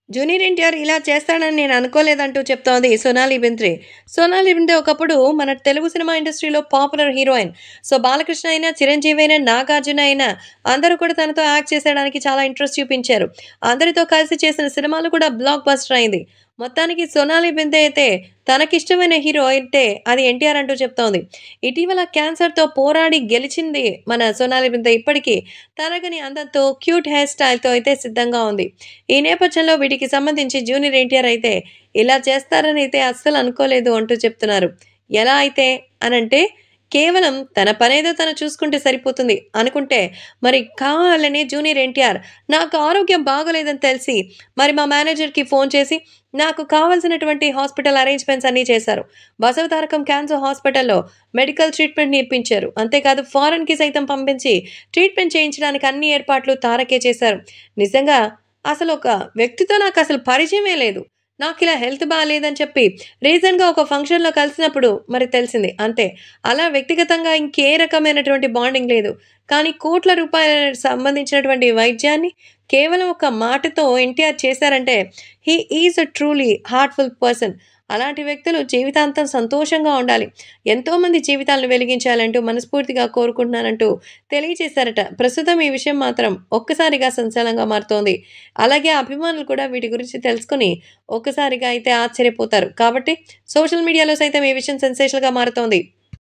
Junior NTR ఇలా చేస్తాడని నేను అనుకోలేదంటూ చెప్తోంది సోనాలి బింద్రే. సోనాలి బింద్రే ఒకప్పుడు మన తెలుగు సినిమా ఇండస్ట్రీలో పాపులర్ హీరోయిన్. సో, బాలకృష్ణ అయినా, చిరంజీవి అయినా, నాగార్జున అయినా అందరూ కూడా తనతో యాక్ట్ చేసేయడానికి చాలా ఇంట్రెస్ట్ చూపించారు. అందరితో కలిసి చేసిన సినిమాలు కూడా బ్లాక్ బస్టర్ అయింది. మొత్తానికి సోనాలి బింద్రే అయితే తనకిష్టమైన హీరో అయితే అది ఎన్టీఆర్ అంటూ చెప్తోంది. ఇటీవల క్యాన్సర్‌తో పోరాడి గెలిచింది మన సోనాలి బింద్రే ఇప్పటికీ తరగని అందంతో క్యూట్ హెయిర్ స్టైల్‌తో అయితే సిద్ధంగా ఉంది. ఈ నేపథ్యంలో వీటికి సంబంధించి జూనియర్ ఎన్టీఆర్ అయితే ఇలా చేస్తారని అయితే అస్సలు అనుకోలేదు అంటూ చెప్తున్నారు. ఎలా అయితే అనంటే కేవలం తన పనేదో తను చూసుకుంటే సరిపోతుంది అనుకుంటే మరి కావాలని జూనియర్ ఎన్టీఆర్ నాకు ఆరోగ్యం బాగోలేదని తెలిసి మరి మా మేనేజర్‌కి ఫోన్ చేసి నాకు కావాల్సినటువంటి హాస్పిటల్ అరేంజ్‌మెంట్స్ అన్నీ చేశారు. బసవతారకం క్యాన్సర్ హాస్పిటల్‌లో మెడికల్ ట్రీట్మెంట్‌ని ఇప్పించారు. అంతేకాదు ఫారెన్‌కి సైతం పంపించి ట్రీట్మెంట్ చేయించడానికి అన్ని ఏర్పాట్లు తారకే చేశారు. నిజంగా అసలొక వ్యక్తితో నాకసలు పరిచయమే లేదు. నాకిలా హెల్త్ బాలేదని చెప్పి రీసెంట్‌గా ఒక ఫంక్షన్‌లో కలిసినప్పుడు మరి తెలిసింది. అంతే. అలా వ్యక్తిగతంగా ఇంకే రకమైనటువంటి బాండింగ్ లేదు. కానీ కోట్ల రూపాయల సంబంధించినటువంటి వైద్యాన్ని కేవలం ఒక మాటతో ఎన్టీఆర్ చేశారంటే he is a truly heartful person. అలాంటి వ్యక్తులు జీవితాంతం సంతోషంగా ఉండాలి. ఎంతోమంది జీవితాలను వెలిగించాలంటూ మనస్ఫూర్తిగా కోరుకుంటున్నానంటూ తెలియజేశారట. ప్రస్తుతం ఈ విషయం మాత్రం ఒక్కసారిగా సంచలనంగా మారుతోంది. అలాగే అభిమానులు కూడా వీటి గురించి తెలుసుకొని ఒక్కసారిగా అయితే ఆశ్చర్యపోతారు. కాబట్టి సోషల్ మీడియాలో సైతం ఈ విషయం సెన్సేషనల్‌గా మారుతోంది.